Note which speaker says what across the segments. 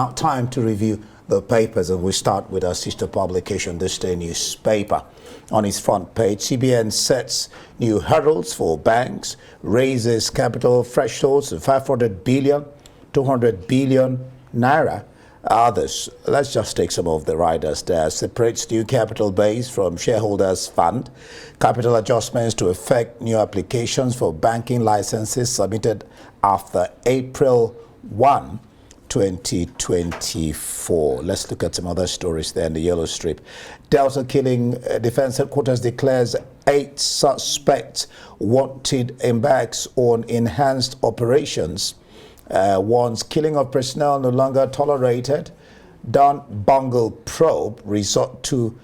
Speaker 1: Now, time to review the papers, and we start with our sister publication, this day newspaper. On its front page, CBN sets new hurdles for banks, raises capital thresholds to 500 billion, 200 billion naira. Others, let's just take some of the riders there. Separates new capital base from shareholders fund. Capital adjustments to affect new applications for banking licenses submitted after April 1, 2024. Let's look at some other stories there in the yellow strip. Delta killing, Defense Headquarters declares 8 suspects wanted, embarks on enhanced operations. Warns killing of personnel no longer tolerated. Don Bungle probe resort to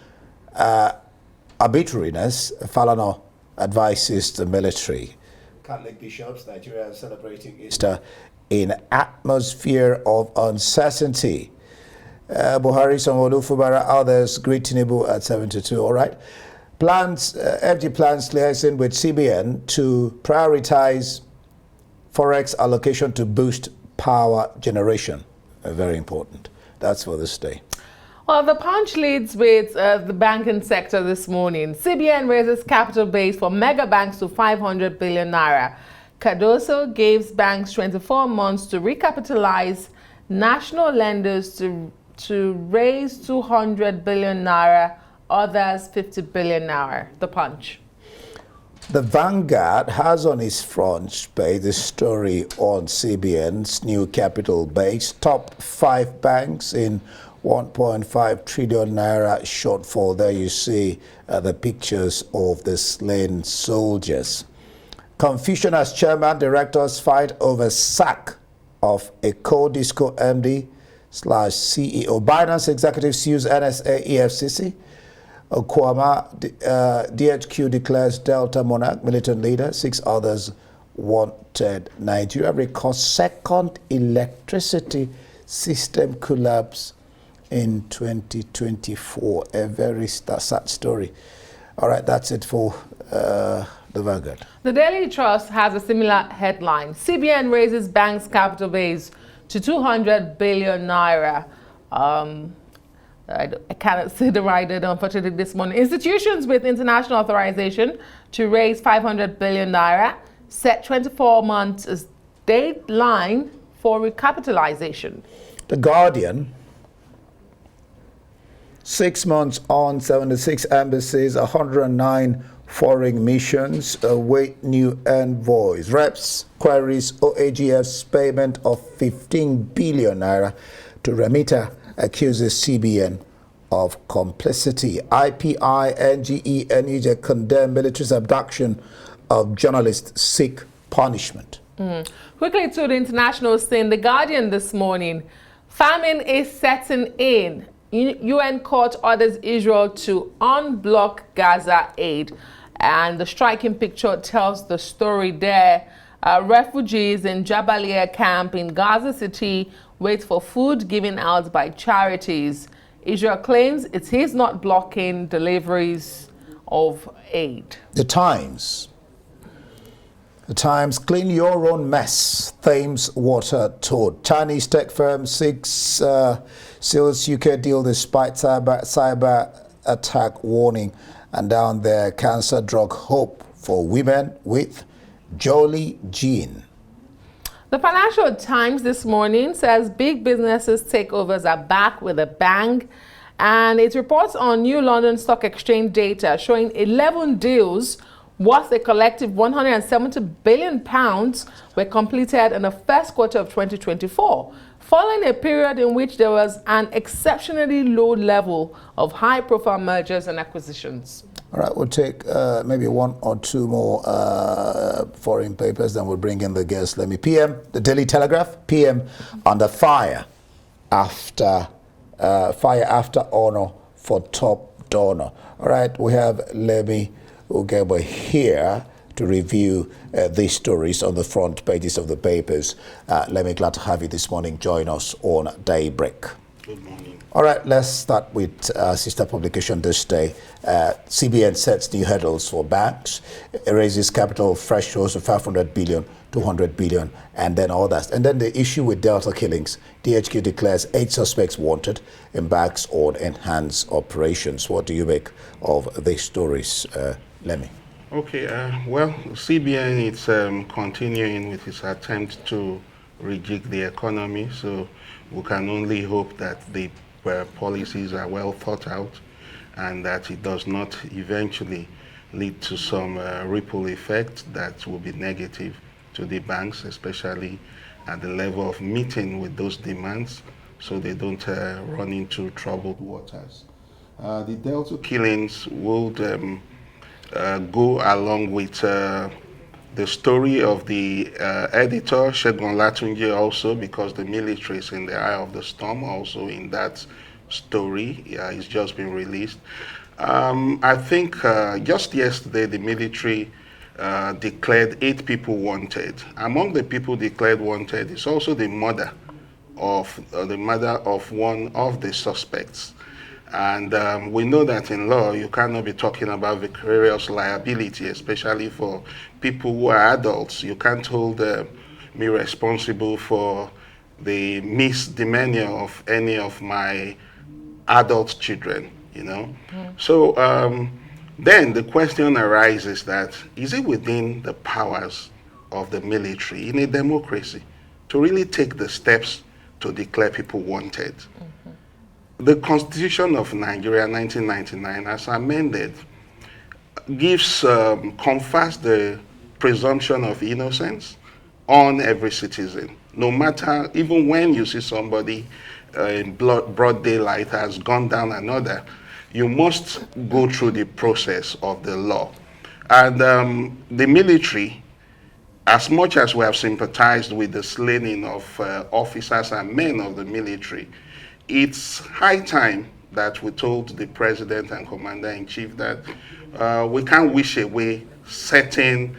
Speaker 1: arbitrariness. Falana advises the military. Catholic bishops, Nigeria is celebrating Easter in atmosphere of uncertainty. Buhari, Sanwo-Olu, Fubara, others greet Tinubu at 72. All right. Plans, FG plans liaising with CBN to prioritize forex allocation to boost power generation. Very important. That's for this day.
Speaker 2: Well, the Punch leads with the banking sector this morning. CBN raises capital base for mega banks to 500 billion naira. Cardoso gives banks 24 months to recapitalize. National lenders to raise 200 billion naira. Others 50 billion naira. The Punch.
Speaker 1: The Vanguard has on its front page the story on CBN's new capital base. Top 5 banks in 1.5 trillion naira shortfall. There you see the pictures of the slain soldiers. Confusion as chairman, directors fight over sack of a co-disco MD/CEO. Binance executive sues NSA, EFCC. Okwama, DHQ declares Delta Monarch militant leader. 6 others wanted. Nigeria records second electricity system collapse in 2024. A very sad story. All right, that's it for the Vanguard.
Speaker 2: The Daily Trust has a similar headline. CBN raises bank's capital base to 200 billion naira. I cannot see the rider, unfortunately, this morning. Institutions with international authorization to raise 500 billion naira set 24 months as deadline for recapitalization.
Speaker 1: The Guardian, 6 months on, 76 embassies, 109 foreign missions await new envoys. Reps queries OAGF's payment of 15 billion naira to remitter, accuses CBN of complicity. IPI, NGE, and NEJ condemn military's abduction of journalists, seek punishment.
Speaker 2: Quickly to the international scene, The Guardian this morning. Famine is setting in. UN court orders Israel to unblock Gaza aid. And the striking picture tells the story there. Refugees in Jabalia camp in Gaza City wait for food given out by charities. Israel claims it is not blocking deliveries of aid.
Speaker 1: The Times, clean your own mess. Thames water toad. Chinese tech firm seals UK deal despite cyber attack warning. And down there, cancer drug hope for women with Jolie Jean.
Speaker 2: The Financial Times this morning says big businesses takeovers are back with a bang. And it reports on New London Stock Exchange data showing 11 deals worth a collective £170 billion were completed in the first quarter of 2024, following a period in which there was an exceptionally low level of high-profile mergers and acquisitions.
Speaker 1: All right, we'll take maybe 1 or 2 more foreign papers, then we'll bring in the guests. Let me PM, the Daily Telegraph, PM under fire after honor for top donor. All right, we have Lemi Ugeba here to review these stories on the front pages of the papers. Lemi, glad to have you this morning. Join us on Daybreak.
Speaker 3: Good morning.
Speaker 1: All right, let's start with sister publication this day. CBN sets new hurdles for banks. It raises capital thresholds of 500 billion to 200 billion, and then all that. And then the issue with Delta killings, DHQ declares 8 suspects wanted, embarks on enhanced operations. What do you make of these stories, Lemmy?
Speaker 3: Okay, well, CBN is continuing with its attempt to rejig the economy, so we can only hope that the policies are well thought out and that it does not eventually lead to some ripple effect that will be negative to the banks, especially at the level of meeting with those demands so they don't run into troubled waters. The Delta killings would go along with the story of the editor, Segun Latunji, also, because the military is in the eye of the storm also in that story. It's just been released. I think just yesterday the military declared 8 people wanted. Among the people declared wanted is also the mother of one of the suspects. And we know that in law, you cannot be talking about vicarious liability, especially for people who are adults. You can't hold me responsible for the misdemeanor of any of my adult children, you know. So then the question arises that, is it within the powers of the military in a democracy to really take the steps to declare people wanted? The Constitution of Nigeria, 1999, as amended, confers the presumption of innocence on every citizen, no matter, even when you see somebody in broad daylight has gone down another, you must go through the process of the law. And the military, as much as we have sympathized with the slaying of officers and men of the military, it's high time that we told the president and commander-in-chief that we can't wish away certain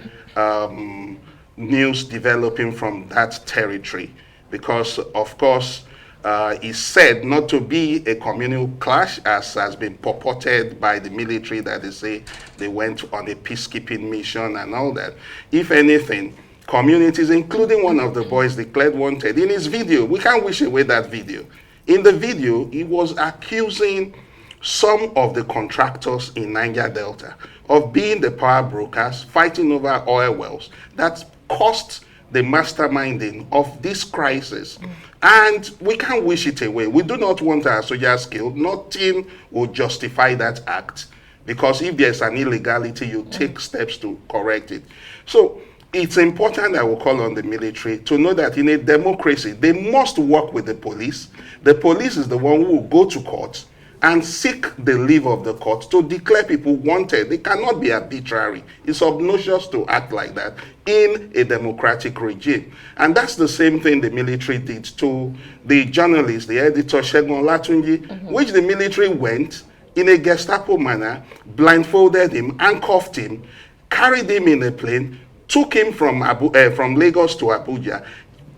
Speaker 3: news developing from that territory, because, of course, it's said not to be a communal clash, as has been purported by the military, that they say they went on a peacekeeping mission and all that. If anything, communities, including one of the boys declared wanted, in his video, we can't wish away that video. In the video, he was accusing some of the contractors in Niger Delta of being the power brokers fighting over oil wells that caused the masterminding of this crisis. And we can't wish it away. We do not want our soldiers killed. Nothing will justify that act, because if there's an illegality, you take steps to correct it. So it's important that we call on the military to know that in a democracy, they must work with the police. The police is the one who will go to court and seek the leave of the court to declare people wanted. They cannot be arbitrary. It's obnoxious to act like that in a democratic regime. And that's the same thing the military did to the journalist, the editor, Segun Latunji, which the military went in a Gestapo manner, blindfolded him, handcuffed him, carried him in a plane, took him from Lagos to Abuja,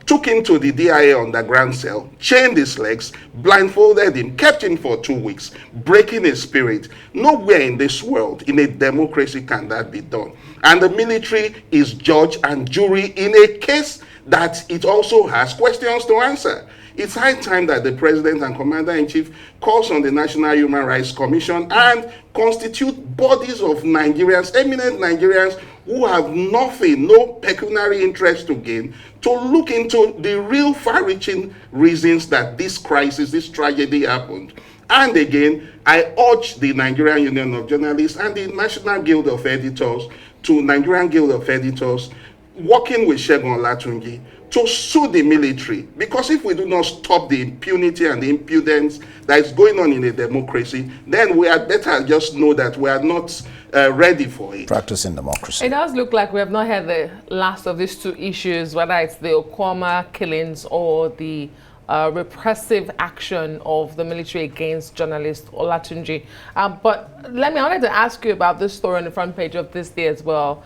Speaker 3: took him to the DIA underground cell, chained his legs, blindfolded him, kept him for 2 weeks, breaking his spirit. Nowhere in this world, in a democracy, can that be done. And the military is judge and jury in a case that it also has questions to answer. It's high time that the president and commander-in-chief calls on the National Human Rights Commission and constitute bodies of Nigerians, eminent Nigerians, who have nothing, no pecuniary interest to gain, to look into the real far-reaching reasons that this crisis, this tragedy happened. And again, I urge the Nigerian Union of Journalists and the National Guild of Editors, Nigerian Guild of Editors, working with Segun Latunji, to sue the military, because if we do not stop the impunity and the impudence that is going on in a democracy, then we had better just know that we are not ready for it.
Speaker 1: Practicing democracy.
Speaker 2: It does look like we have not had the last of these two issues, whether it's the Okwama killings or the repressive action of the military against journalist Olatunji. But I wanted to ask you about this story on the front page of this day as well.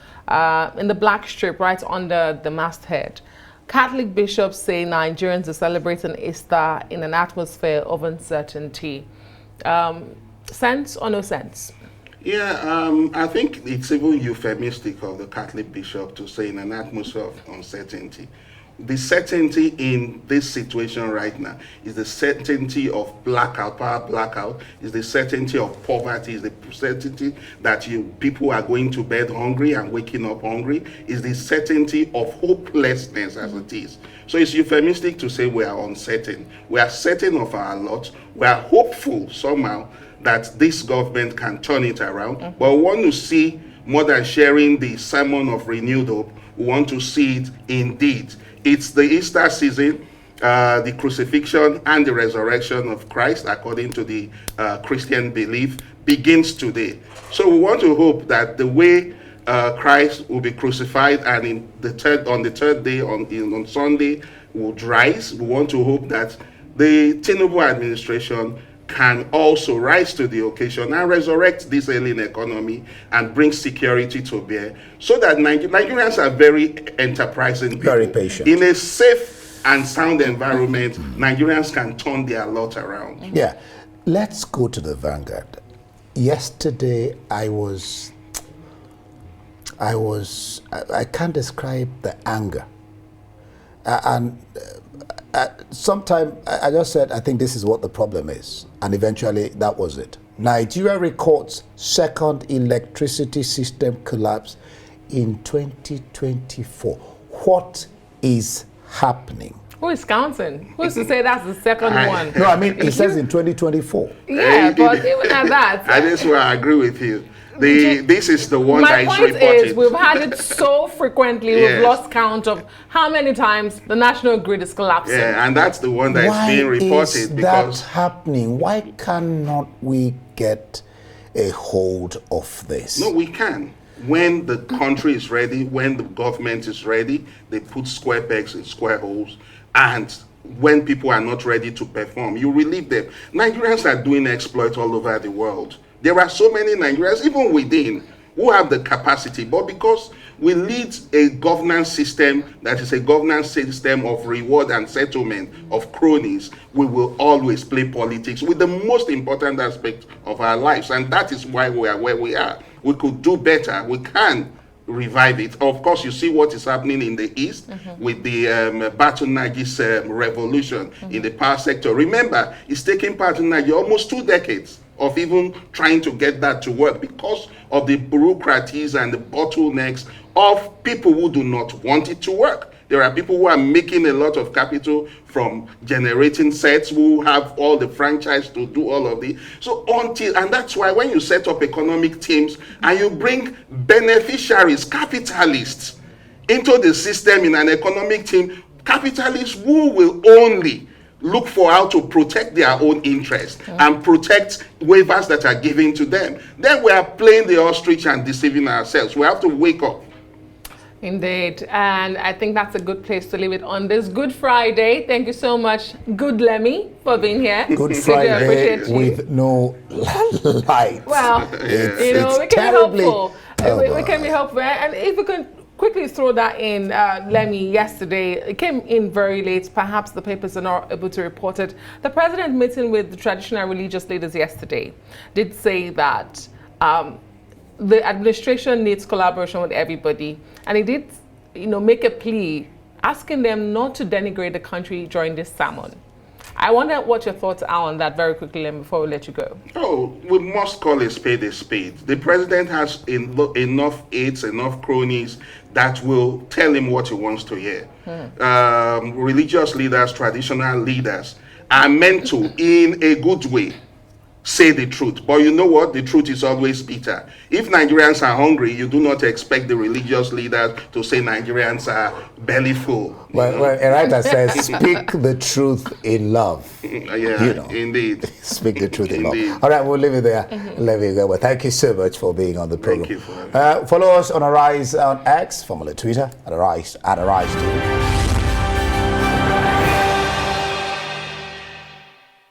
Speaker 2: In the black strip right under the masthead, Catholic bishops say Nigerians are celebrating Easter in an atmosphere of uncertainty. Sense or no sense?
Speaker 3: Yeah, I think it's even euphemistic of the Catholic bishop to say in an atmosphere of uncertainty. The certainty in this situation right now is the certainty of blackout, power blackout, is the certainty of poverty, is the certainty that people are going to bed hungry and waking up hungry, is the certainty of hopelessness as it is. So it's euphemistic to say we are uncertain. We are certain of our lot. We are hopeful somehow that this government can turn it around. But we want to see more than sharing the sermon of renewed hope. We want to see it indeed. It's the Easter season, the crucifixion and the resurrection of Christ, according to the Christian belief, begins today. So we want to hope that the way Christ will be crucified and on the third day, on Sunday, would rise. We want to hope that the Tinubu administration can also rise to the occasion and resurrect this ailing economy and bring security to bear, so that Nigerians are very enterprising people.
Speaker 1: Very patient.
Speaker 3: In a safe and sound environment, Nigerians can turn their lot around.
Speaker 1: Yeah. Let's go to the Vanguard. Yesterday, I can't describe the anger. Sometime I just said, I think this is what the problem is. And eventually that was it. Nigeria records second electricity system collapse in 2024. What is happening?
Speaker 2: Who is counting? Who's to say that's the second one?
Speaker 1: No, I mean, it says in 2024.
Speaker 2: Yeah, but even at that.
Speaker 3: And this is where I agree with you. This is the one that is reported.
Speaker 2: My point is, we've had it so frequently,
Speaker 3: Yes.
Speaker 2: we've lost count of how many times the national grid is collapsing.
Speaker 3: Yeah, and that's the one that is being reported.
Speaker 1: Why is
Speaker 3: because
Speaker 1: that happening? Why cannot we get a hold of this?
Speaker 3: No, we can. When the country is ready, when the government is ready, they put square pegs in square holes. And when people are not ready to perform, you relieve them. Nigerians are doing exploits all over the world. There are so many Nigerians, even within, who have the capacity, but because we lead a governance system that is a governance system of reward and settlement of cronies, we will always play politics with the most important aspect of our lives. And that is why we are where we are. We could do better. We can revive it. Of course, you see what is happening in the East with the Batunagis revolution in the power sector. Remember, it's taken part in Nigeria almost 2 decades of even trying to get that to work because of the bureaucracies and the bottlenecks of people who do not want it to work. There are people who are making a lot of capital from generating sets, who have all the franchise to do all of this. So and that's why when you set up economic teams and you bring beneficiaries, capitalists into the system in an economic team, capitalists who will only look for how to protect their own interest and protect waivers that are given to them, then we are playing the ostrich and deceiving ourselves. We have to wake up.
Speaker 2: Indeed, and I think that's a good place to leave it on this Good Friday. Thank you so much, Good Lemmy, for being here.
Speaker 1: Good Friday with no light.
Speaker 2: Well,
Speaker 1: it's
Speaker 2: we can
Speaker 1: terribly,
Speaker 2: be helpful. We can be helpful. And if we can quickly throw that in, Lemmy, yesterday, it came in very late. Perhaps the papers are not able to report it. The president meeting with the traditional religious leaders yesterday did say that the administration needs collaboration with everybody. And he did, make a plea, asking them not to denigrate the country during this sermon. I wonder what your thoughts are on that very quickly before we let you go.
Speaker 3: Oh, we must call a spade a spade. The president has enough aides, enough cronies that will tell him what he wants to hear. Religious leaders, traditional leaders are meant to, in a good way, say the truth. But you know what? The truth is always bitter. If Nigerians are hungry, you do not expect the religious leaders to say Nigerians are belly full.
Speaker 1: Well, a writer says, speak the truth in love.
Speaker 3: Yeah, indeed.
Speaker 1: Speak the truth in
Speaker 3: Indeed.
Speaker 1: love. All right, we'll leave it there. Let me go. Well, thank you so much for being on the program.
Speaker 3: Thank you for having me.
Speaker 1: Follow us on Arise on X, formerly Twitter, at Arise TV.